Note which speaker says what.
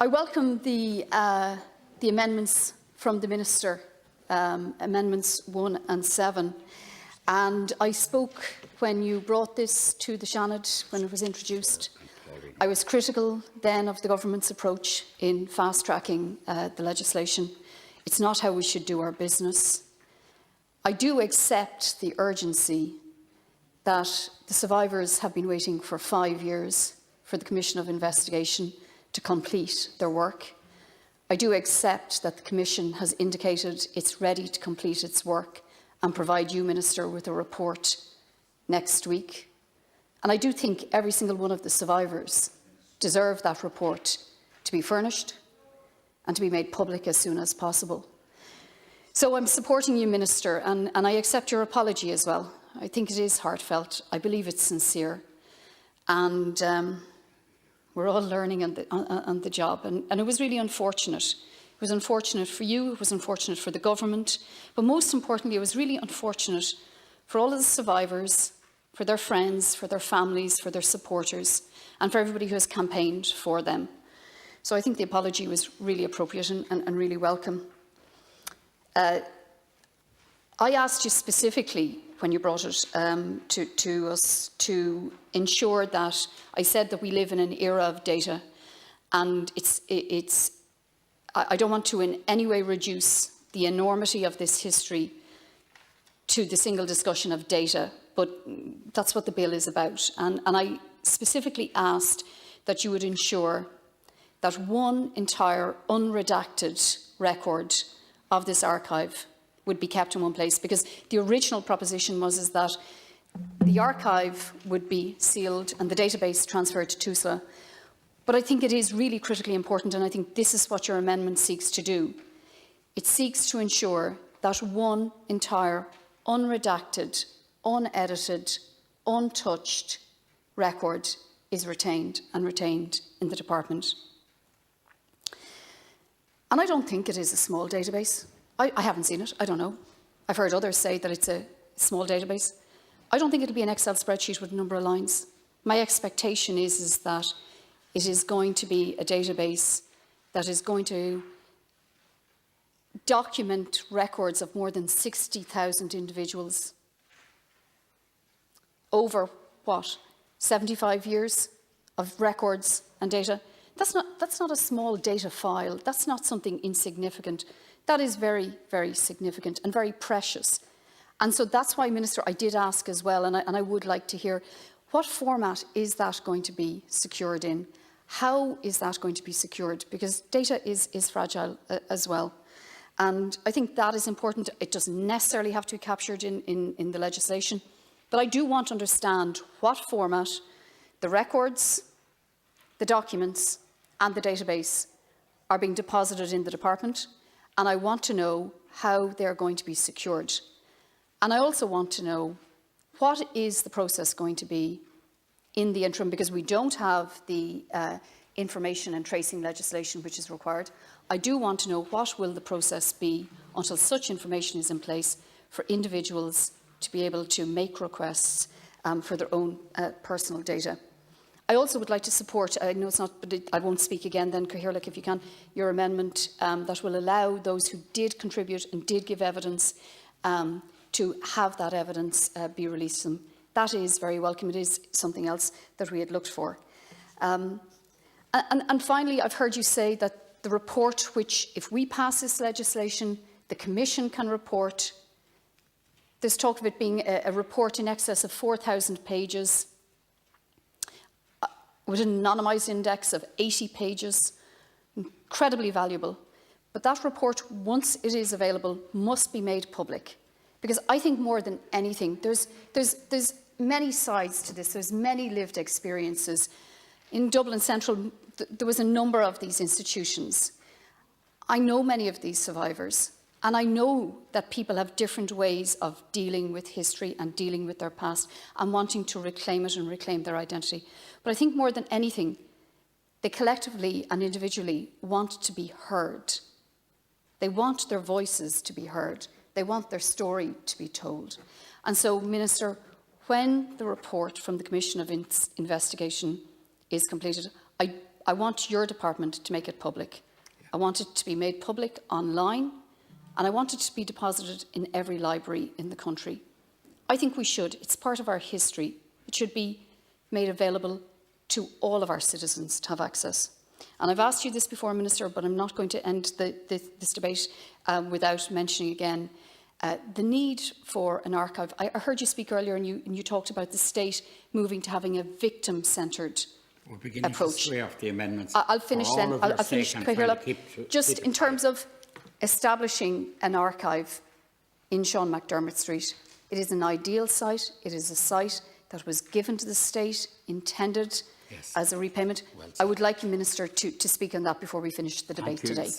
Speaker 1: I welcome the amendments from the Minister, Amendments 1 and 7. And I spoke when you brought this to the Seanad, when it was introduced. I was critical then of the government's approach in fast-tracking the legislation. It's not how we should do our business. I do accept the urgency that the survivors have been waiting for 5 years for the Commission of Investigation to complete their work. I do accept that the Commission has indicated it's ready to complete its work and provide you, Minister, with a report next week. And I do think every single one of the survivors deserve that report to be furnished and to be made public as soon as possible. So I'm supporting you, Minister, and I accept your apology as well. I think it is heartfelt. I believe it's sincere. And we're all learning on the job. And it was really unfortunate. It was unfortunate for you, it was unfortunate for the government, but most importantly, it was really unfortunate for all of the survivors, for their friends, for their families, for their supporters, and for everybody who has campaigned for them. So I think the apology was really appropriate and really welcome. I asked you specifically when you brought it to us to ensure that I said that we live in an era of data, and I don't want to in any way reduce the enormity of this history to the single discussion of data, but that's what the bill is about. And I specifically asked that you would ensure that one entire unredacted record of this archive would be kept in one place, because the original proposition was that the archive would be sealed and the database transferred to TUSLA. But I think it is really critically important, and I think this is what your amendment seeks to do. It seeks to ensure that one entire unredacted, unedited, untouched record is retained in the department. And I don't think it is a small database. I haven't seen it, I don't know. I've heard others say that it's a small database. I don't think it'll be an Excel spreadsheet with a number of lines. My expectation is that it is going to be a database that is going to document records of more than 60,000 individuals over, 75 years of records and data. That's not a small data file. That's not something insignificant. That is very, very significant and very precious. And so that's why, Minister, I did ask as well, and I would like to hear, what format is that going to be secured in? How is that going to be secured? Because data is fragile as well. And I think that is important. It doesn't necessarily have to be captured in the legislation, but I do want to understand what format the records, the documents and the database are being deposited in the department, and I want to know how they're going to be secured. And I also want to know what is the process going to be in the interim, because we don't have the information and tracing legislation which is required. I do want to know what will the process be until such information is in place for individuals to be able to make requests for their own personal data. I also would like to support, I know it's not, but I won't speak again then, Cathaoirleach, if you can, your amendment that will allow those who did contribute and did give evidence to have that evidence be released to them. That is very welcome. It is something else that we had looked for. And finally, I've heard you say that the report which, if we pass this legislation, the Commission can report. There's talk of it being a report in excess of 4,000 pages, with an anonymised index of 80 pages, incredibly valuable. But that report, once it is available, must be made public. Because I think more than anything, there's many sides to this, there's many lived experiences. In Dublin Central, there was a number of these institutions. I know many of these survivors, and I know that people have different ways of dealing with history and dealing with their past and wanting to reclaim it and reclaim their identity. But I think more than anything, they collectively and individually want to be heard. They want their voices to be heard. They want their story to be told. And so, Minister, when the report from the Commission of Investigation is completed, I want your department to make it public. I want it to be made public online, and I want it to be deposited in every library in the country. I think we should. It's part of our history. It should be made available to all of our citizens to have access. And I've asked you this before, Minister, but I'm not going to end this debate without mentioning again the need for an archive. I heard you speak earlier, and you talked about the state moving to having a victim-centred approach.
Speaker 2: Off the amendments.
Speaker 1: I'll finish then. I'll finish. Just in terms of establishing an archive in Sean McDermott Street, it is an ideal site. It is a site that was given to the state, intended as a repayment. I would like you, Minister, to speak on that before we finish the debate today.